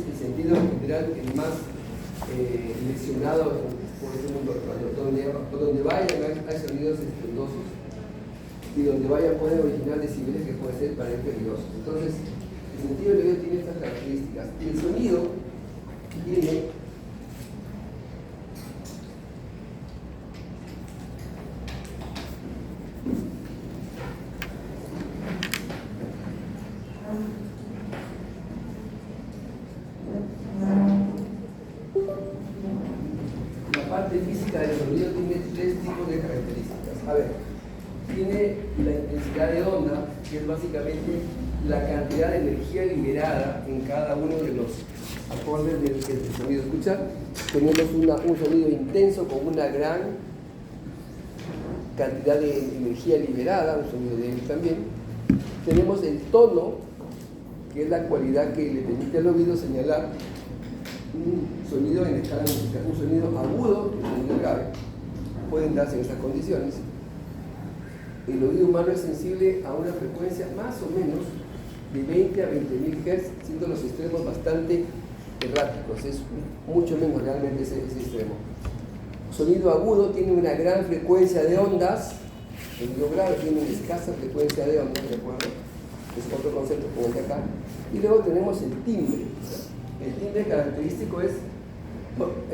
el sentido general el más lesionado por este mundo actual. Donde vayan hay sonidos estruendosos y donde vayan pueden originar decibeles que pueden ser para él peligrosos. Entonces, el sentido del oído tiene estas características. El sonido tiene física del sonido tiene tres tipos de características. A ver, tiene la intensidad de onda, que es básicamente la cantidad de energía liberada en cada uno de los acordes del sonido. Escucha, tenemos un sonido intenso con una gran cantidad de energía liberada, un sonido débil también. Tenemos el tono, que es la cualidad que le permite al oído señalar un sonido en escala musical, un sonido agudo y un sonido grave. Pueden darse en estas condiciones. El oído humano es sensible a una frecuencia más o menos de 20 a 20.000 Hz, siendo los extremos bastante erráticos. Es mucho menos realmente ese extremo. Sonido agudo tiene una gran frecuencia de ondas. El sonido grave tiene una escasa frecuencia de ondas, ¿de acuerdo? Es otro concepto como el de acá. Y luego tenemos el timbre. El timbre característico es,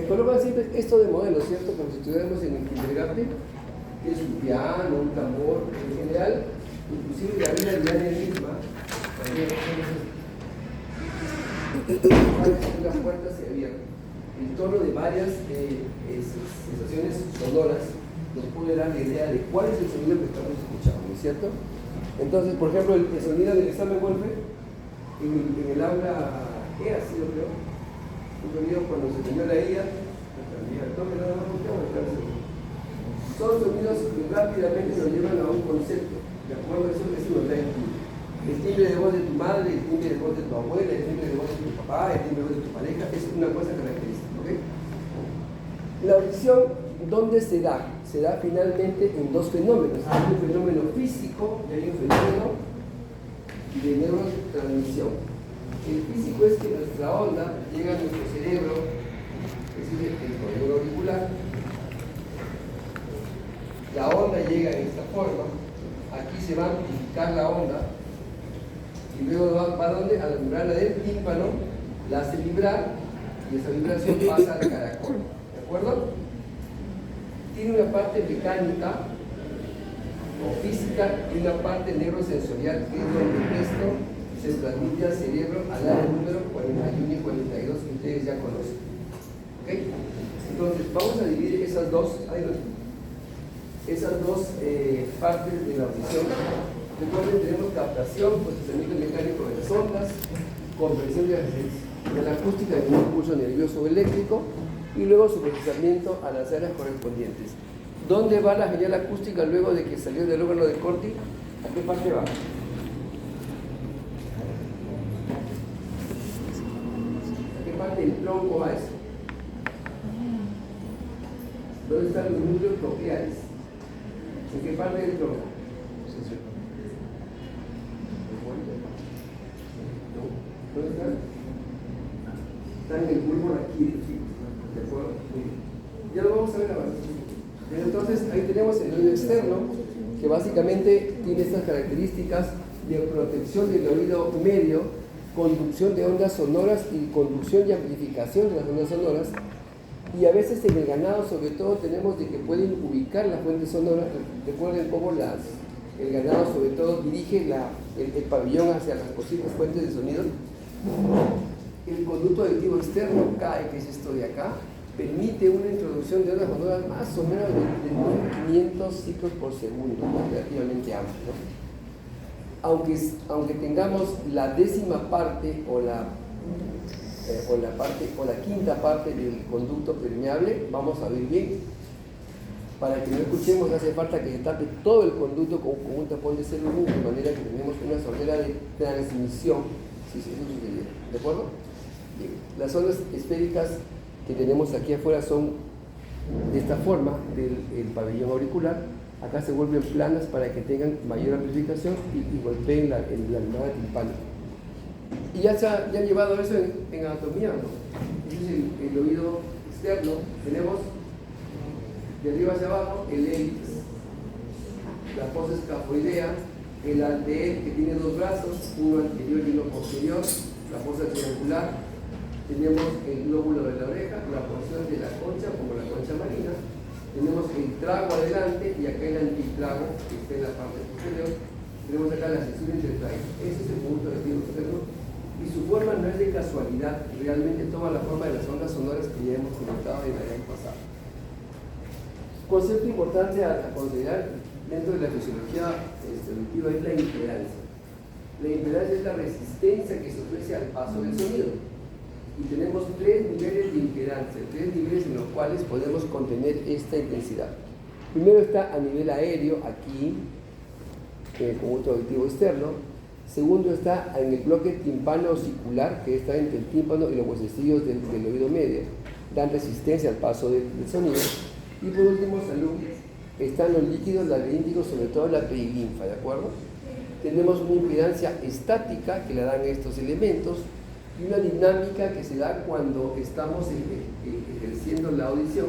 colocan siempre esto de modelo, ¿cierto? Como si estuviéramos en el kindergarten, que es un piano, un tambor, en general, inclusive la vida diaria misma, también las puertas se abierten. El tono de varias sensaciones sonoras nos puede dar la idea de cuál es el sonido que estamos escuchando, ¿cierto? Entonces, por ejemplo, el sonido del examen Wolfe, en el aula ha sido, creo, un sonido cuando se tenía la IA, son sonidos que rápidamente nos llevan a un concepto, ¿de acuerdo? Eso nos da el timbre de voz de tu madre, el timbre de voz de tu abuela, el timbre de voz de tu papá, el timbre de voz de tu pareja, es una cosa característica, ¿ok? La audición, ¿dónde se da? Se da finalmente en dos fenómenos. Hay un fenómeno físico y hay un fenómeno de neurotransmisión. El físico es que nuestra onda llega a nuestro cerebro, es decir, el código auricular. La onda llega en esta forma, aquí se va a amplificar la onda y luego va a donde, a la membrana del tímpano, la hace vibrar y esa vibración pasa al caracol, ¿de acuerdo? Tiene una parte mecánica o física y una parte neurosensorial, que es donde esto se transmite al cerebro al área número 41 y 42 que ustedes ya conocen. ¿Okay? Entonces, vamos a dividir esas dos partes de la audición. Recuerden, tenemos captación, procesamiento mecánico de las ondas, comprensión de la acústica de un impulso nervioso o eléctrico y luego su procesamiento a las áreas correspondientes. ¿Dónde va la señal acústica luego de que salió del órgano de Corti? ¿A qué parte va? Parte del tronco va eso. ¿Dónde están los núcleos cocleares? ¿En qué parte del tronco? ¿Dónde están? Están en el pulmón aquí, ¿de acuerdo? Ya lo vamos a ver ahora. Entonces, ahí tenemos el oído externo, que básicamente tiene estas características de protección del oído medio, conducción de ondas sonoras y conducción y amplificación de las ondas sonoras, y a veces en el ganado sobre todo tenemos de que pueden ubicar la fuente sonora. Recuerden cómo el ganado sobre todo dirige el pabellón hacia las posibles fuentes de sonido. El conducto auditivo externo cae, que es esto de acá, permite una introducción de ondas sonoras más o menos de 1500 ciclos por segundo, relativamente amplio, ¿no? Aunque tengamos la décima parte o la quinta parte del conducto permeable, vamos a oír bien. Para que no escuchemos hace falta que se tape todo el conducto con un tapón de celuloide, de manera que tenemos una sordera de transmisión, si eso sucediera. ¿De acuerdo? Bien. Las ondas esféricas que tenemos aquí afuera son de esta forma del pabellón auricular. Acá se vuelven planas para que tengan mayor amplificación y golpeen la almohada timpánica. Y ya han llevado eso en anatomía, ¿no? Ese es el oído externo. Tenemos de arriba hacia abajo el hélice, la fosa escafoidea, el alteel que tiene dos brazos, uno anterior y uno posterior, la fosa triangular. Tenemos el glóbulo de la oreja, la porción de la concha, como la concha marina. Tenemos el trago adelante y acá el antitrago, que está en la parte posterior. Tenemos acá la cesura intertraída. Ese es el punto del oído externo. Y su forma no es de casualidad, realmente toma la forma de las ondas sonoras que ya hemos comentado en la vez pasada. Concepto importante a considerar dentro de la fisiología auditiva es la impedancia. La impedancia es la resistencia que se ofrece al paso del sonido. Y tenemos tres niveles de impedancia, tres niveles en los cuales podemos contener esta intensidad. Primero está a nivel aéreo, aquí, en el conjunto auditivo externo. Segundo está en el bloque timpano-ocicular, que está entre el tímpano y los huesecillos del oído medio. Dan resistencia al paso del sonido. Y por último, salud, están los líquidos laberínticos, sobre todo la perilinfa, ¿de acuerdo? Tenemos una impedancia estática que le dan estos elementos y una dinámica que se da cuando estamos ejerciendo la audición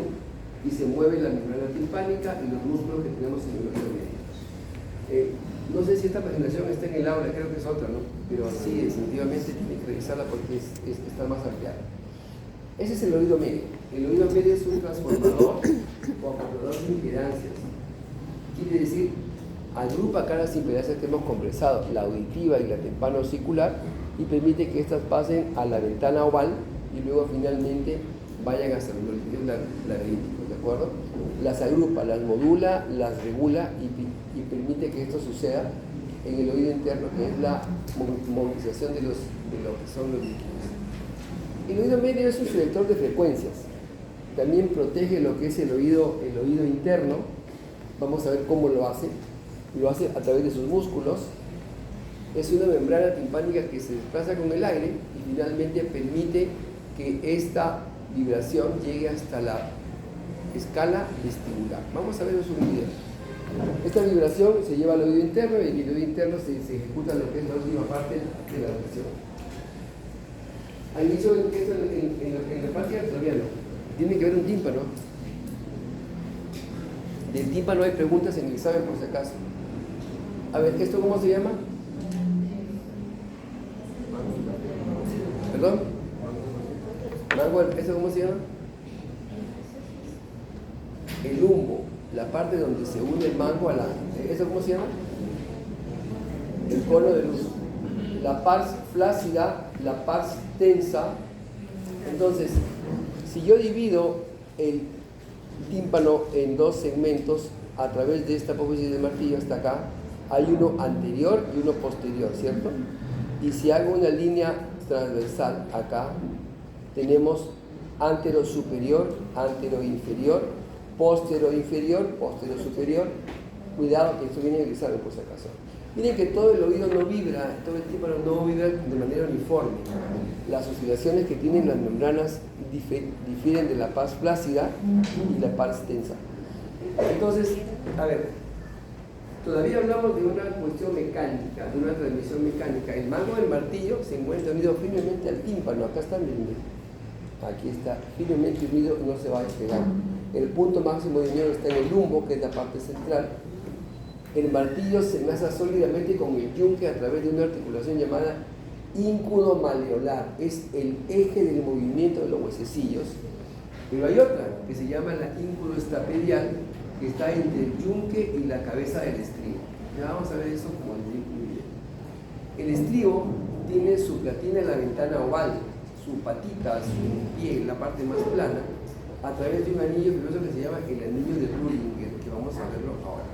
y se mueve la membrana timpánica y los músculos que tenemos en el oído medio. No sé si esta presentación está en el aula, creo que es otra, ¿no? Pero sí, definitivamente tiene que revisarla porque está más ampliada. Ese es el oído medio. El oído medio es un transformador o acoplador de impedancias. Quiere decir, agrupa cada impedancias que hemos conversado, la auditiva y la timpano-ocicular, y permite que éstas pasen a la ventana oval y luego finalmente vayan hacia los líquidos laberínticos, ¿de acuerdo? Las agrupa, las modula, las regula y permite que esto suceda en el oído interno, que es la movilización de lo que son los líquidos. El oído medio es un selector de frecuencias. También protege lo que es el oído interno. Vamos a ver cómo lo hace. Lo hace a través de sus músculos. Es una membrana timpánica que se desplaza con el aire y finalmente permite que esta vibración llegue hasta la escala vestibular. Vamos a ver eso en un video. Esta vibración se lleva al oído interno y en el oído interno se ejecuta lo que es la última parte de la audición. Al inicio en la parte todavía no. Tiene que haber un tímpano. Del tímpano hay preguntas en el examen por si acaso. A ver, ¿esto cómo se llama? ¿Perdón? Mango, ¿esto cómo se llama? El humbo, la parte donde se une el mango a la... ¿Eso cómo se llama? El cono de luz. La pars flácida, la pars tensa. Entonces, si yo divido el tímpano en dos segmentos a través de esta apófisis de martillo hasta acá, hay uno anterior y uno posterior, ¿cierto? Y si hago una línea transversal acá, tenemos antero superior, antero inferior, postero inferior, postero superior. Cuidado que esto viene en el examen por si acaso. Miren que todo el oído no vibra, todo el tímpano no vibra de manera uniforme. Las oscilaciones que tienen las membranas difieren de la pars flácida y la pars tensa. Entonces, a ver, todavía hablamos de una cuestión mecánica, de una transmisión mecánica. El mango del martillo se encuentra unido firmemente al tímpano, acá está unido. Aquí está firmemente unido y no se va a despegar. El punto máximo de unión está en el lumbo, que es la parte central. El martillo se enlaza sólidamente con el yunque a través de una articulación llamada ínculo maleolar. Es el eje del movimiento de los huesecillos. Pero hay otra que se llama la ínculo estapedial, que está entre el yunque y la cabeza del estribo. Ya vamos a ver eso como el video. El estribo tiene su platina en la ventana oval, su patita, su pie, la parte más plana, a través de un anillo fibroso que se llama el anillo de Rüdiger, que vamos a verlo ahora.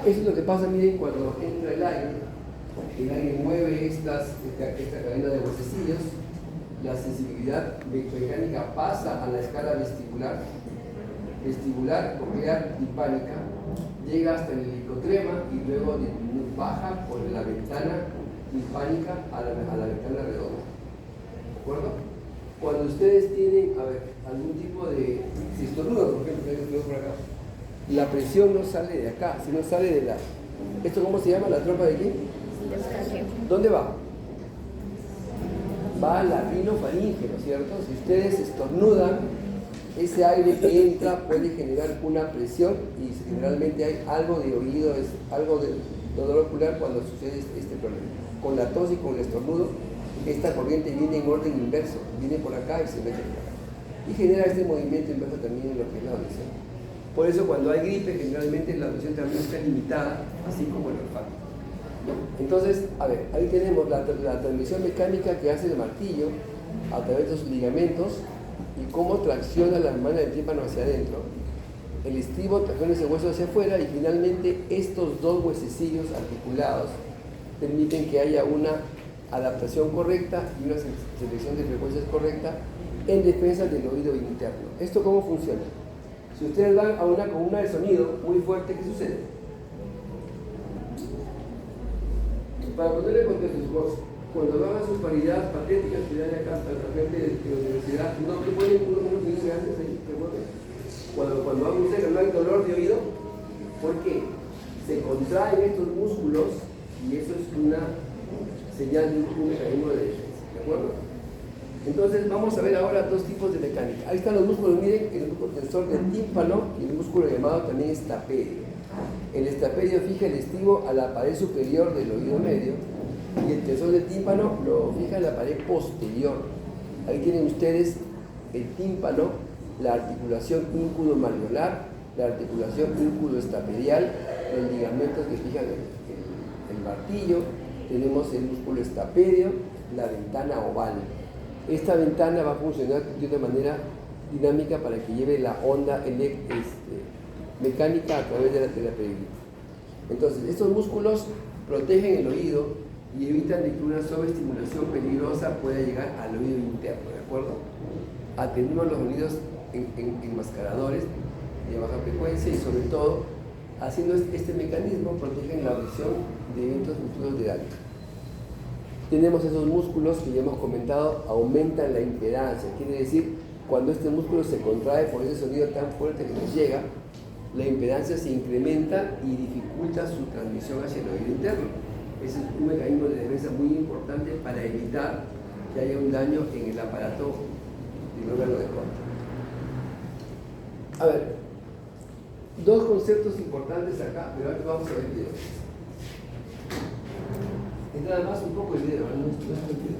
Eso es lo que pasa, miren, cuando entra el aire mueve esta cadena de huesecillos, la sensibilidad mecánica pasa a la escala vestibular, coclear, timpánica, llega hasta el helicotrema y luego baja por la ventana timpánica a la ventana redonda. ¿De acuerdo? Cuando ustedes tienen, algún tipo de... Si estornudan, por ejemplo, por acá, la presión no sale de acá, sino sale de la... ¿Esto cómo se llama? ¿La trompa de quién? ¿Dónde va? Va a la rinofaringe, ¿no es cierto? Si ustedes estornudan, ese aire que entra puede generar una presión y generalmente hay algo de oído, es algo de dolor ocular cuando sucede este problema. Con la tos y con el estornudo, esta corriente viene en orden inverso, viene por acá y se mete por acá. Y genera este movimiento inverso también en lo que es la audición. Por eso cuando hay gripe, generalmente la audición también está limitada, así como el olfato. Entonces, a ver, ahí tenemos la transmisión mecánica que hace el martillo a través de sus ligamentos y cómo tracciona la membrana del tímpano hacia adentro. El estribo tracciona ese hueso hacia afuera y finalmente estos dos huesecillos articulados permiten que haya una adaptación correcta y una selección de frecuencias correcta en defensa del oído interno. ¿Esto cómo funciona? Si ustedes van a una columna de sonido muy fuerte, ¿qué sucede? Para ponerle contexto, cuando van a sus paridades patéticas que dan acá a la gente de la universidad, no te ponen unos sonidos grandes ahí, cuando van ustedes no hay dolor de oído, ¿por qué? Se contraen estos músculos y eso es una señal de un mecanismo de defensa, ¿de acuerdo? Entonces vamos a ver ahora dos tipos de mecánica. Ahí están los músculos, miren, el músculo tensor del tímpano y el músculo llamado también estapedio. El estapedio fija el estribo a la pared superior del oído medio y el tensor del tímpano lo fija en la pared posterior. Ahí tienen ustedes el tímpano, la articulación íncudo-malleolar, la articulación íncudo-estapedial, los ligamentos que fijan el martillo, tenemos el músculo estapedio, la ventana oval. Esta ventana va a funcionar de una manera dinámica para que lleve la onda mecánica a través de la periglita. Entonces, estos músculos protegen el oído y evitan de que una sobreestimulación peligrosa pueda llegar al oído interno, ¿de acuerdo? Atendemos los sonidos enmascaradores de baja frecuencia y sobre todo, haciendo este mecanismo, protegen la audición de eventos futuros de daño. Tenemos esos músculos que ya hemos comentado, aumentan la impedancia, quiere decir, cuando este músculo se contrae por ese sonido tan fuerte que nos llega, la impedancia se incrementa y dificulta su transmisión hacia el oído interno. Ese es un mecanismo de defensa muy importante para evitar que haya un daño en el aparato del órgano de corte. A ver, dos conceptos importantes acá, pero ahora vamos a ver el video. Es nada más un poco el video, no es el video.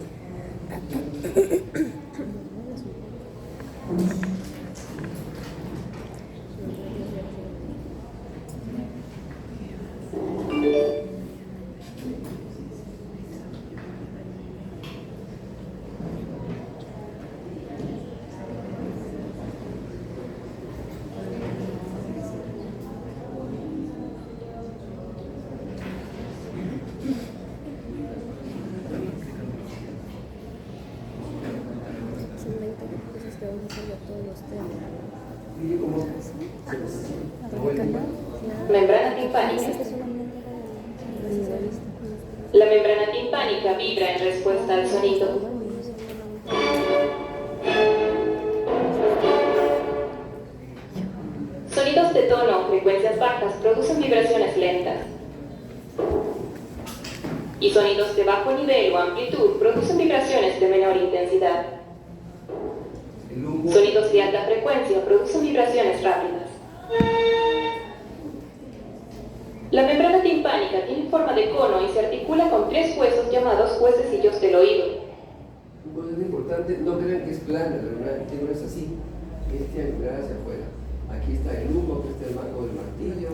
Membrana timpánica. La membrana timpánica vibra en respuesta al sonido. Sonidos de tono o frecuencias bajas producen vibraciones lentas. Y sonidos de bajo nivel o amplitud producen vibraciones de menor intensidad. Sonidos de alta frecuencia producen vibraciones rápidas. La membrana timpánica tiene forma de cono y se articula con tres huesos llamados huesecillos del oído. Un concepto importante, no crean que es plana, la membrana no es así, es triangular hacia afuera. Aquí está el lumbo, aquí está el marco del martillo,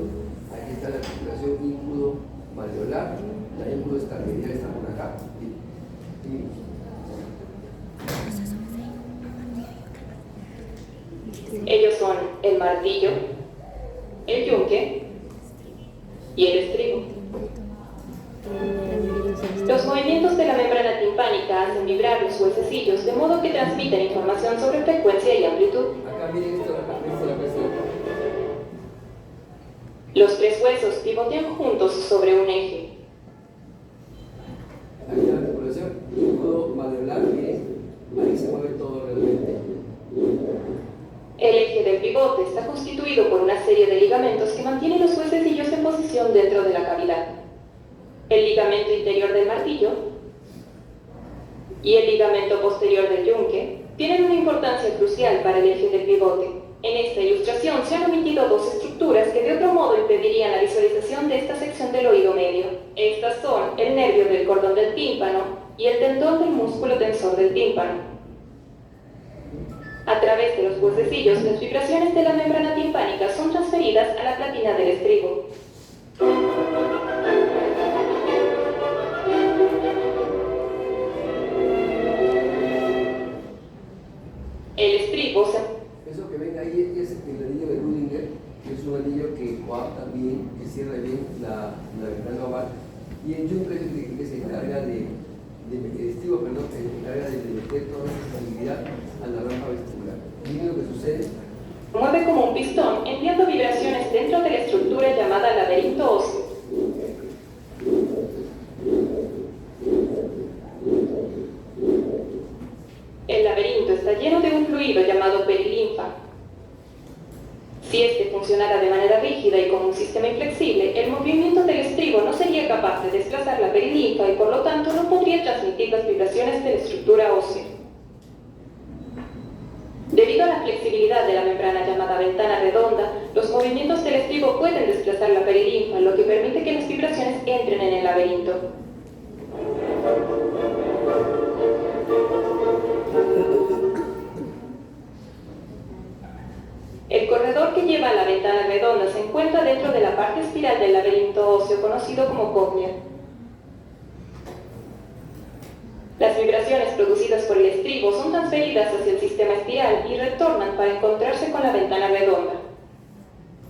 aquí está la articulación íncudo-malleolar, la íncudo-estapedial está por acá. Ellos son el martillo, el yunque y el estribo. Los movimientos de la membrana timpánica hacen vibrar los huesecillos de modo que transmiten información sobre frecuencia y amplitud. Acá miren esto, acá la presión. Los tres huesos pivotean juntos sobre un eje. Aquí está la articulación íncudo-malleolar, miren, ahí se mueve todo realmente. El eje del pivote está constituido por una serie de ligamentos que mantienen los huesecillos en posición dentro de la cavidad. el ligamento interior del martillo y el ligamento posterior del yunque tienen una importancia crucial para el eje del pivote. En esta ilustración se han omitido dos estructuras que de otro modo impedirían la visualización de esta sección del oído medio. Estas son el nervio del cordón del tímpano y el tendón del músculo tensor del tímpano. A través de los huesecillos, las vibraciones de la membrana timpánica son transferidas a la platina del estribo. El estribo se... Eso que ven ahí es el anillo de Rüdiger, que es un anillo que coapta bien, que cierra bien la membrana oval. Y el yunque es el que se encarga el estribo, perdón, se encarga de meter toda esa estabilidad a la rampa vestibular. Miren lo que sucede. Mueve como un pistón, enviando vibraciones dentro de la estructura llamada laberinto óseo. El laberinto está lleno de un fluido llamado perilinfa. Si este funcionara de manera rígida y como un sistema inflexible, el movimiento del estribo no sería capaz de desplazar la perilinfa y por lo tanto no podría transmitir las vibraciones de la estructura ósea. Debido a la flexibilidad de la membrana llamada ventana redonda, los movimientos del estribo pueden desplazar la perilinfa, lo que permite que las vibraciones entren en el laberinto. El corredor que lleva a la ventana redonda se encuentra dentro de la parte espiral del laberinto óseo conocido como cóclea. Las vibraciones producidas por el estribo son transferidas hacia el sistema espiral y retornan para encontrarse con la ventana redonda.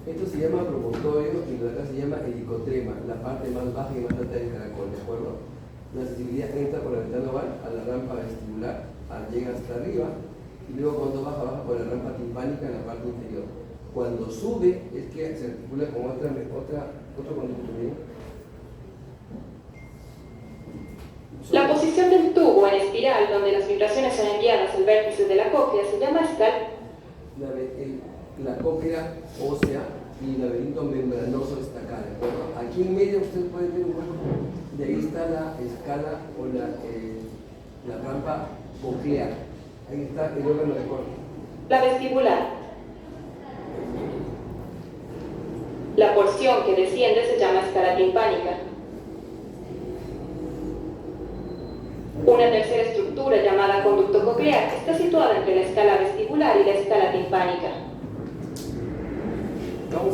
Esto se llama promontorio y lo de acá se llama helicotrema, la parte más baja y más alta del caracol, ¿de acuerdo? La sensibilidad entra por la ventana oval a la rampa vestibular, llega hasta arriba y luego cuando baja por la rampa timpánica en la parte inferior. Cuando sube es que se articula con otro conducto. La posición del tubo en espiral, donde las vibraciones son enviadas al vértice de la cóclea, se llama escala. La cóclea ósea y el laberinto membranoso está acá, ¿de acuerdo? Aquí en medio ustedes pueden ver un hueco, de ahí está la escala o la rampa coclear. Ahí está el órgano de corte. La vestibular. La porción que desciende se llama escala timpánica. Una tercera estructura llamada conducto coclear está situada entre la escala vestibular y la escala timpánica.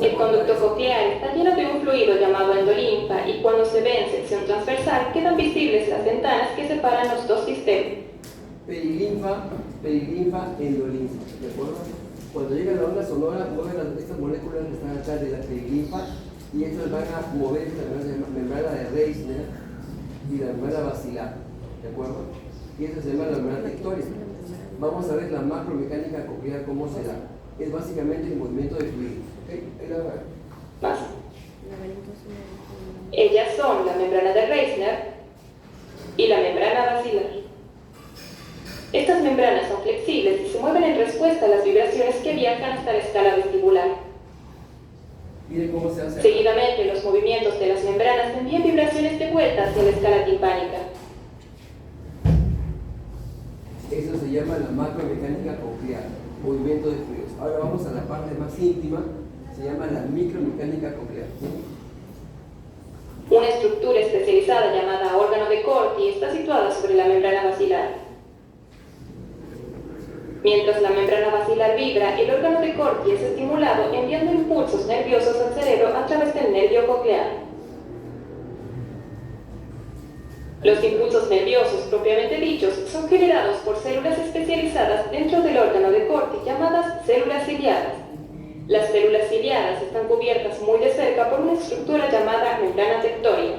El conducto coclear está lleno de un fluido llamado endolinfa y cuando se ve en sección transversal quedan visibles las ventanas que separan los dos sistemas. Perilinfa, endolinfa, ¿de acuerdo? Cuando llega la onda sonora, mueven estas moléculas que están acá de la perilinfa y estas van a mover esta membrana de Reissner y la membrana basilar, ¿de acuerdo? Y esta se llama la membrana tectórica. Vamos a ver la macromecánica coclear, cómo se da. Es básicamente el movimiento de fluidos. ¿Okay? Ahí la pasa. Ellas son la membrana de Reissner y la membrana basilar. Estas membranas son flexibles y se mueven en respuesta a las vibraciones que viajan hasta la escala vestibular. Miren cómo se hace. Seguidamente, los movimientos de las membranas envían vibraciones de vuelta hacia la escala timpánica. Eso se llama la macromecánica coclear, movimiento de fluidos. Ahora vamos a la parte más íntima, se llama la micromecánica coclear. Una estructura especializada llamada órgano de Corti está situada sobre la membrana basilar. Mientras la membrana basilar vibra, el órgano de Corti es estimulado enviando impulsos nerviosos al cerebro a través del nervio coclear. Los impulsos nerviosos propiamente dichos son generados por células especializadas dentro del órgano de Corti llamadas células ciliadas. Las células ciliadas están cubiertas muy de cerca por una estructura llamada membrana tectórica.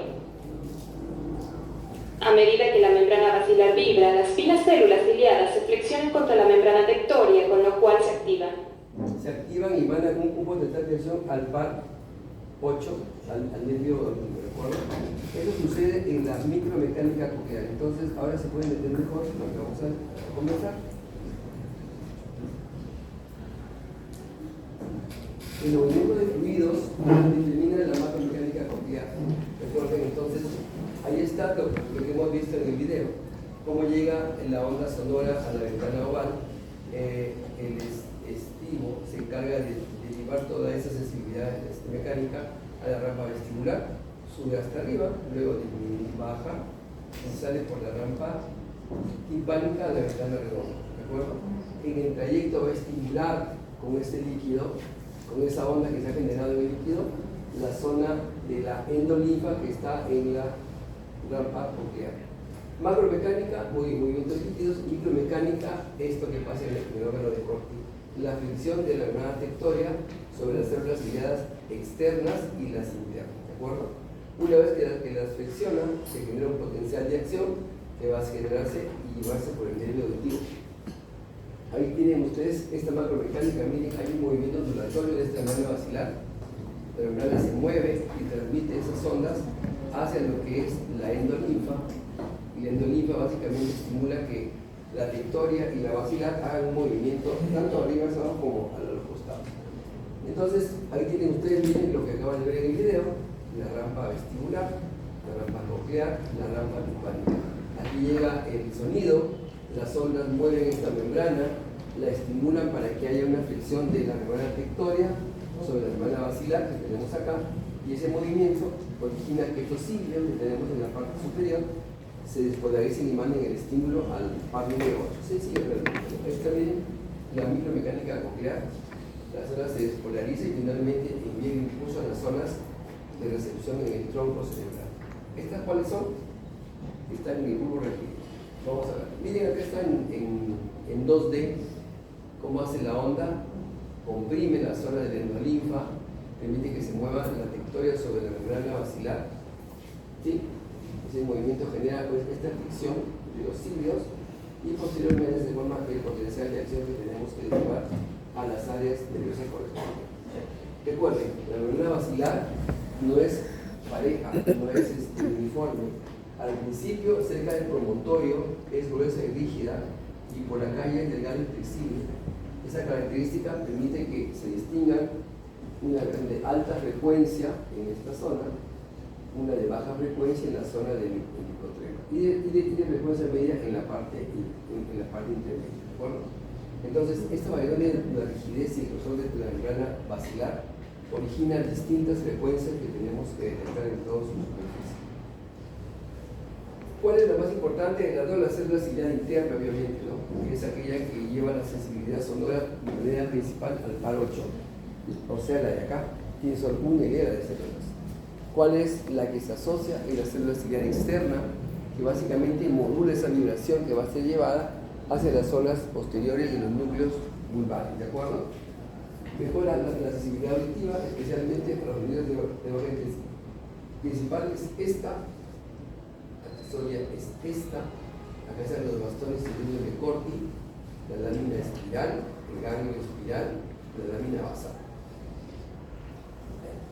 A medida que la membrana basilar vibra, las finas células ciliadas se flexionan contra la membrana tectórica, con lo cual se activan. Se activan y van a un potencial de tensión al par 8, al nervio, ¿de acuerdo? Eso sucede en la micromecánica coclear. Entonces, ahora se pueden entender mejor lo que vamos a comenzar. El movimiento de fluidos determina la macromecánica coclear. Recuerden entonces Ahí está lo que hemos visto en el video, cómo llega la onda sonora a la ventana oval. El estivo se encarga de llevar toda esa sensibilidad mecánica a la rampa vestibular, sube hasta arriba, luego baja y sale por la rampa timpánica a la ventana redonda, ¿de acuerdo? En el trayecto va a estimular con este líquido, con esa onda que se ha generado en el líquido, la zona de la endolinfa que está en la rampa coclear. Macromecánica, movimientos líquidos. Micromecánica, esto que pasa en el fenómeno de Corti, la fricción de la membrana tectórea sobre las células ciliadas externas y las internas, ¿de acuerdo? Una vez que las flexiona, se genera un potencial de acción que va a generarse y llevarse por el nervio auditivo. Ahí tienen ustedes esta macromecánica. Miren, hay un movimiento ondulatorio de esta membrana basilar. La membrana se mueve y transmite esas ondas hacia lo que es la endolinfa, y la endolinfa básicamente estimula que la tectoria y la basilar hagan un movimiento tanto arriba hacia abajo como a los costados. Entonces, ahí tienen ustedes, miren lo que acaban de ver en el video: la rampa vestibular, la rampa coclear, la rampa timpánica. Aquí llega el sonido, las ondas mueven esta membrana, la estimulan para que haya una flexión de la membrana tectórea sobre la membrana basilar que tenemos acá, y ese movimiento origina que estos cilios que tenemos en la parte superior se despolaricen y manden el estímulo al par número 8. Sencillo, realmente. Ahí está, miren, la micromecánica coclear. La zona se despolariza y finalmente envía el impulso a las zonas de recepción en el tronco cerebral. ¿Estas cuáles son? Están en el bulbo raquídeo. Vamos a ver. Miren, acá está en 2D cómo hace la onda, comprime la zona de la endolinfa, permite que se mueva la tectoria sobre la membrana basilar. ¿Sí? Ese movimiento genera pues esta fricción de los cilios y posteriormente se forma el potencial de acción que tenemos que derivar a las áreas nerviosas correspondientes. Recuerden, la membrana basilar no es pareja, no es uniforme. Al principio, cerca del promontorio, es gruesa y rígida, y por acá ya es delgada y flexible. Esa característica permite que se distingan una de alta frecuencia en esta zona, una de baja frecuencia en la zona del hipotrema, y de frecuencia media en la parte intermedia, ¿de acuerdo? Entonces, esta variación de la rigidez y el grosor de la membrana basilar origina distintas frecuencias que tenemos que detectar en todos sus superficies. ¿Cuál es la más importante? De las dos, la célula ciliar interna, obviamente, ¿no? Que es aquella que lleva la sensibilidad sonora de manera principal al par 8, o sea, la de acá. Tiene solo una hilera de células. ¿Cuál es la que se asocia? Es la célula ciliar externa, que básicamente modula esa vibración que va a ser llevada hacia las zonas posteriores de los núcleos vulvares, ¿de acuerdo? Mejora la sensibilidad auditiva, especialmente para los sonidos de orden principal. Es esta, accesoria es esta. Acá están los bastones cilíndricos de Corti, la lámina espiral, el ganglio espiral, la lámina basal.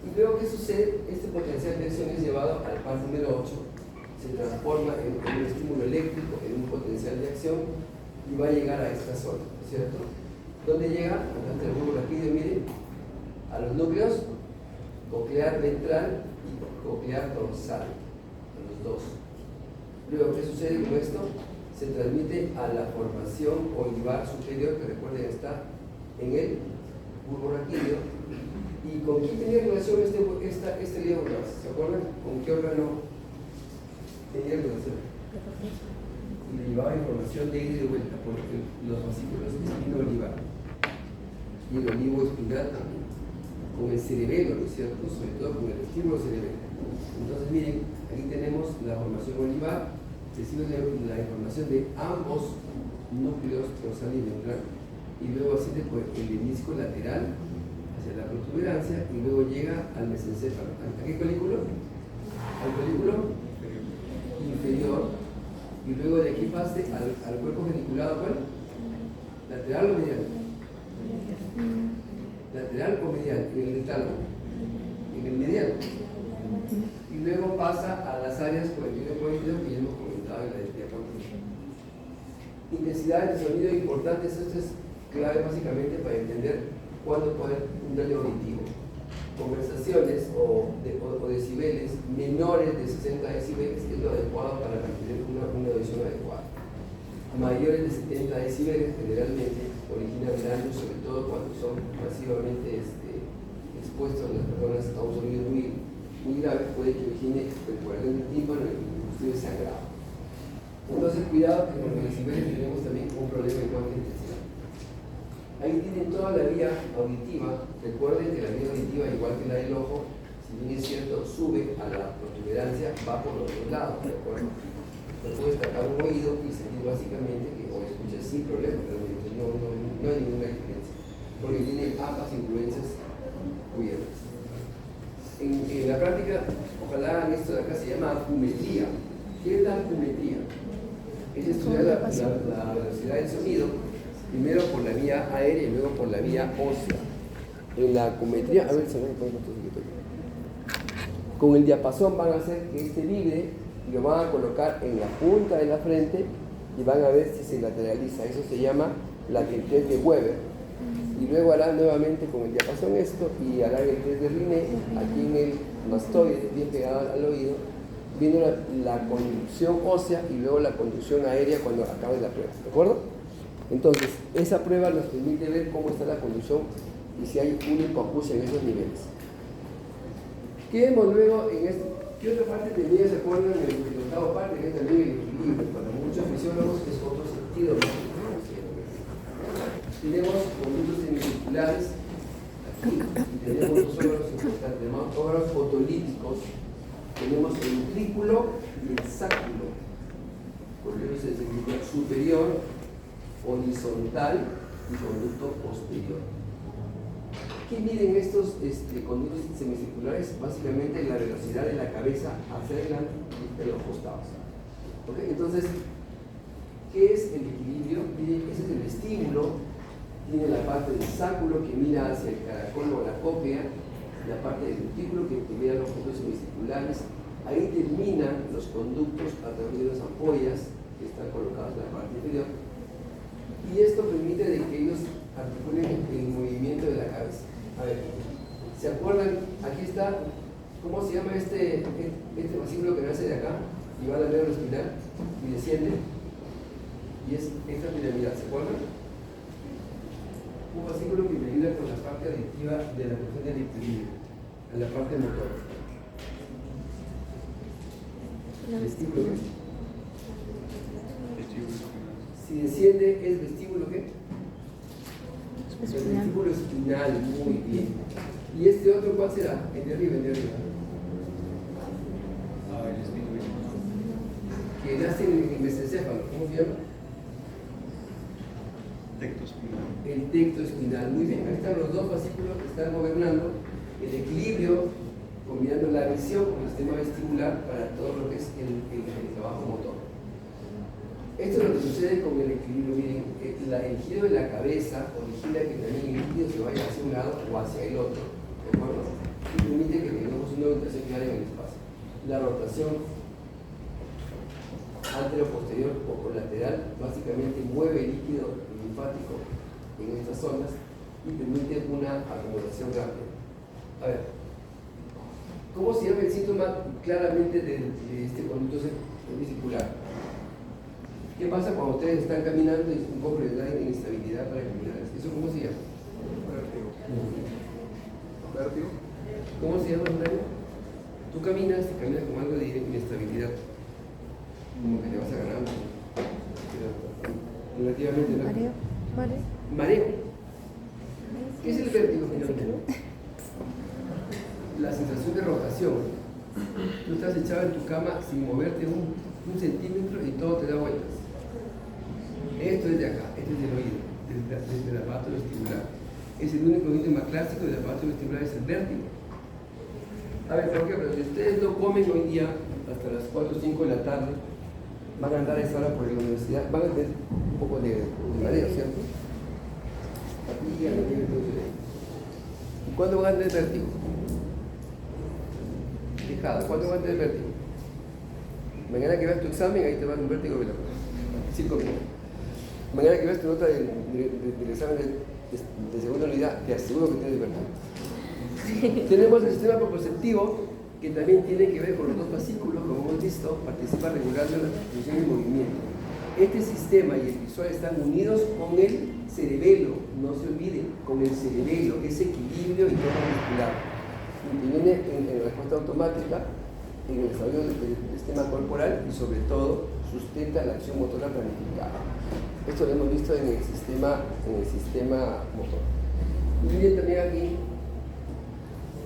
Y luego, ¿qué sucede? Este potencial de acción es llevado al par número 8, se transforma en un estímulo eléctrico, en un potencial de acción, y va a llegar a esta zona, ¿cierto? ¿Dónde llega? Acá está el bulbo raquídeo, miren, a los núcleos coclear ventral y coclear dorsal, a los dos. Luego, ¿qué sucede con esto? Se transmite a la formación olivar superior, que recuerden está en el bulbo raquídeo. ¿Y con quién tenía relación este liebro? ¿Se acuerdan? ¿Con qué órgano tenía relación? Y le llevaba información de ida y de vuelta por los fascículos espino-olivar y el olivo espinal también, con el cerebelo, ¿no es cierto? Sobre todo con el estímulo cerebelo. Entonces, miren, aquí tenemos la formación olivar, recibe la información de ambos núcleos dorsal y ventral, y luego asciende por el menisco lateral hacia la protuberancia y luego llega al mesencéfalo. ¿A qué colículo? Al colículo inferior, y luego de aquí pase al cuerpo geniculado, ¿cuál? ¿Lateral o medial? ¿Lateral o medial? En el tálamo. En el medial. Y luego pasa a las áreas 41-42 que ya hemos comentado en la diapositiva. Intensidades de sonido importantes. Esto es clave básicamente para entender cuándo puede haber un daño auditivo. conversaciones o decibeles menores de 60 decibeles es lo adecuado para mantener una audición adecuada. Mayores de 70 decibeles generalmente originan daños, sobre todo cuando son masivamente expuestos las personas a un sonido muy grave, puede que origine perforación del tímpano y inclusive sangrado. Entonces cuidado que con los decibeles tenemos también un problema en cuanto a intensidad. Ahí tienen toda la vía auditiva. Recuerden que la vía auditiva, igual que la del ojo, si bien es cierto, sube a la protuberancia, va por los dos lados, ¿de acuerdo? No puedes tapar un oído y sentir básicamente que o escuchas sin problema, pero no hay ninguna diferencia, porque tiene ambas influencias cubiertas. En la práctica, ojalá hagan esto de acá, se llama acumetría. ¿Qué es la acumetría? Es estudiar la velocidad del sonido, primero por la vía aérea y luego por la vía ósea. En la acumetría, a ver si me pongo con el diapasón van a hacer que este vibre y lo van a colocar en la punta de la frente y van a ver si se lateraliza. Eso se llama lateral de Weber. Y luego harán nuevamente con el diapasón esto y harán el test de Riné aquí en el mastoide, bien pegado al oído, viendo la conducción ósea y luego la conducción aérea cuando acabe la prueba, ¿de acuerdo? Entonces, esa prueba nos permite ver cómo está la conducción y si hay una hipoacusia en esos niveles. ¿Qué vemos luego en esto? ¿Qué otra parte tenía, se acuerdan, en el octavo parte, que es también el equilibrio? Para muchos fisiólogos es otro sentido, ¿no? Tenemos conductos semicirculares aquí, y tenemos dos órganos importantes, llamados órganos fotolíticos. Tenemos el utrículo y el sáculo. Por eso es el conducto superior, horizontal y conducto posterior. ¿Qué miden estos conductos semicirculares? Básicamente la velocidad de la cabeza hacia adelante y de los costados. ¿Okay? Entonces, ¿qué es el equilibrio? Miren, ese es el vestíbulo. Tiene la parte del sáculo que mira hacia el caracol o la cóclea, la parte del utrículo que mira los conductos semicirculares. Ahí terminan los conductos a través de las ampollas que están colocadas en la parte inferior. Y esto permite de que ellos articulen el movimiento de la cabeza. A ver, ¿se acuerdan? Aquí está, ¿cómo se llama este fascículo que nace de acá y va a la médula espinal y desciende? Y es esta piramidal, ¿se acuerdan? Un fascículo que me ayuda con la parte adictiva de la cuestión del equilibrio, en la parte motora. ¿Vestíbulo qué? Si desciende, ¿es vestíbulo qué? El vestíbulo espinal, muy bien. ¿Y este otro cuál será? El de arriba, el de arriba. El espíritu. Que nace en el mesencéfalo, ¿cómo se llama? Tecto espinal. El tecto espinal, muy bien. Ahí están los dos fascículos que están gobernando el equilibrio, combinando la visión con el sistema vestibular para todo lo que es el trabajo motor. Esto es lo que sucede con el equilibrio. Miren, el giro de la cabeza origina que también el líquido se vaya hacia un lado o hacia el otro, ¿de acuerdo? Y permite que tengamos una orientación clara en el espacio. La rotación antero-posterior o colateral básicamente mueve el líquido linfático en estas zonas y permite una acumulación rápida. A ver, ¿cómo se llama el síntoma claramente de este conducto semicircular? ¿Qué pasa cuando ustedes están caminando y un poco les da inestabilidad para caminar? ¿Eso cómo se llama? Vértigo. ¿Vértigo? ¿Cómo se llama, Mario? Tú caminas y caminas con algo de inestabilidad, como que te vas a ganar relativamente rápido. Mareo. ¿Qué es el vértigo, finalmente? La sensación de rotación. Tú estás echado en tu cama sin moverte un centímetro y todo te da vueltas. Esto es de acá, este es del oído, desde el aparato vestibular. Es el único síntoma clásico del aparato vestibular, es el vértigo. A ver, por ejemplo, si ustedes no comen hoy día hasta las 4 o 5 de la tarde, van a andar a esa hora por la universidad, van a tener un poco de mareo, ¿cierto? ¿Y cuándo van a tener vértigo? Fijado, ¿cuándo van a tener vértigo? Mañana que veas tu examen, ahí te va a dar un vértigo, 5 minutos. Mañana que veas tu nota del examen de segunda unidad, te aseguro que tienes vértigo. Tenemos el sistema proprioceptivo, que también tiene que ver con los dos fascículos, como hemos visto, participa regulando la función y movimiento. Este sistema y el visual están unidos con el cerebelo, no se olviden, con el cerebelo, ese equilibrio y tono muscular. Interviene en respuesta automática, en el desarrollo del sistema corporal y sobre todo sustenta la acción motora planificada. Esto lo hemos visto en el sistema motor. Y miren también aquí,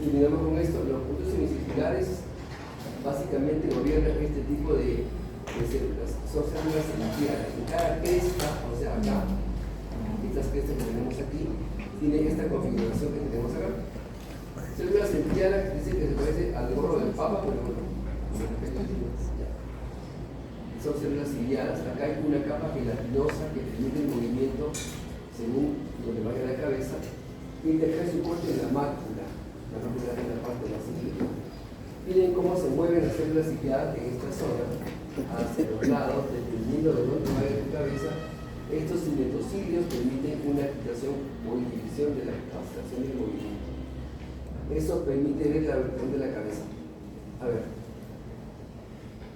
y miramos con esto, los puntos semicirculares básicamente gobiernan este tipo de células. Son células cenicianas. En cada cresta, o sea acá, estas crestas que tenemos aquí, tienen esta configuración que tenemos acá. Células cenicianas dice que se parece al gorro del papa, pero bueno, son células ciliadas. Acá hay una capa gelatinosa que permite el movimiento según donde vaya la cabeza, y acá se encuentra en la mácula. La mácula es la parte de la célula. Miren cómo se mueven las células ciliadas en esta zona, hacia los lados, dependiendo de dónde vaya tu cabeza. Estos cinetocilios permiten una agitación o inhibición de la captación del movimiento. Eso permite ver la rotación de la cabeza. A ver,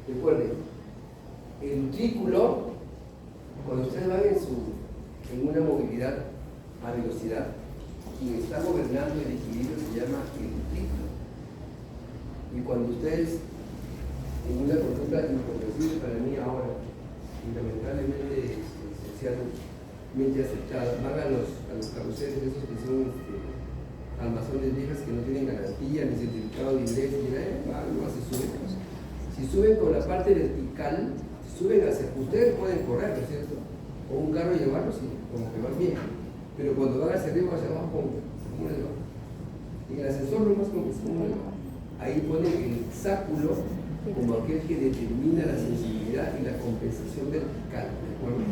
recuerden, el utrículo, cuando ustedes van en una movilidad a velocidad, quien está gobernando el equilibrio se llama el utrículo. Y cuando ustedes, en una conducta incomprensible para mí ahora, y lamentablemente socialmente aceptada, van a los carruseles esos que son almazones viejas que no tienen garantía, ni certificado de ingreso, ni nada, no se suben. Si suben con la parte vertical, si suben hacia, ustedes pueden correr, ¿no es cierto? O un carro llevarlo, sí, como que van bien. Pero cuando van hacia arriba o hacia abajo, como un elevador. En el ascensor no más como un elevador. Ahí ponen el hexáculo como aquel que determina la sensibilidad y la compensación vertical, ¿de acuerdo?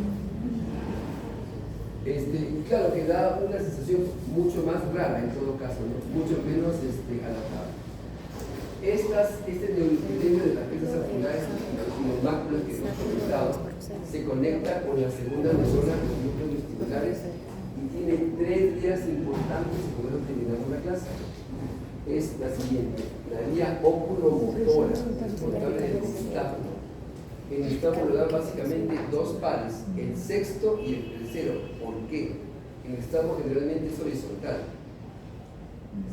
Claro que da una sensación mucho más rara en todo caso, ¿no? Mucho menos adaptable. Este neuroepitelio de las piezas articulares y los máculos que hemos comentado se conecta con la segunda neurona de los núcleos vestibulares y tiene 3 vías importantes y por eso terminamos la clase. Es la siguiente: la vía óculomotora, responsable del estábulo. En el estábulo dan básicamente 2 pares, el sexto y el tercero. ¿Por qué? En el estábulo generalmente es horizontal.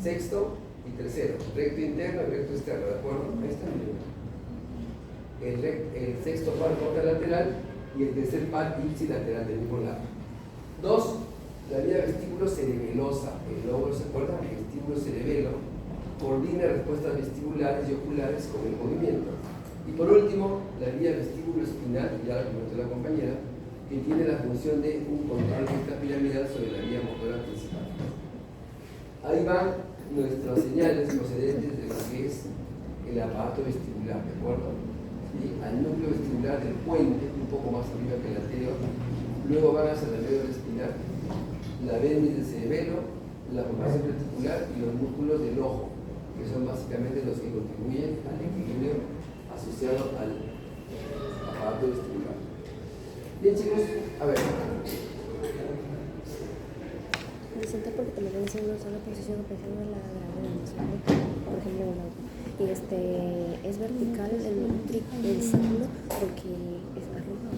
Sexto y tercero, recto interno y recto externo, ¿de acuerdo? Ahí está. El sexto par contralateral y el tercer par ipsilateral del mismo lado. 2. La vía vestíbulo cerebelosa. El lóbulo, ¿se acuerdan? El vestíbulo cerebelo coordina respuestas vestibulares y oculares con el movimiento. Y por último, la vía vestíbulo espinal, ya lo comentó la compañera, que tiene la función de un control piramidal sobre la vía motora principal. Ahí van nuestras señales procedentes de lo que es el aparato vestibular, ¿de acuerdo? ¿Sí? Al núcleo vestibular del puente, un poco más arriba que el anterior, luego van hacia la médula espinal, la vermis del cerebelo, la formación reticular y los músculos del ojo, que son básicamente los que contribuyen al equilibrio asociado al aparato vestibular. Bien, chicos, a ver. Presenta porque te lo ven haciendo una posición o presión de la gravedad, por ejemplo, y es vertical el círculo porque es arriba.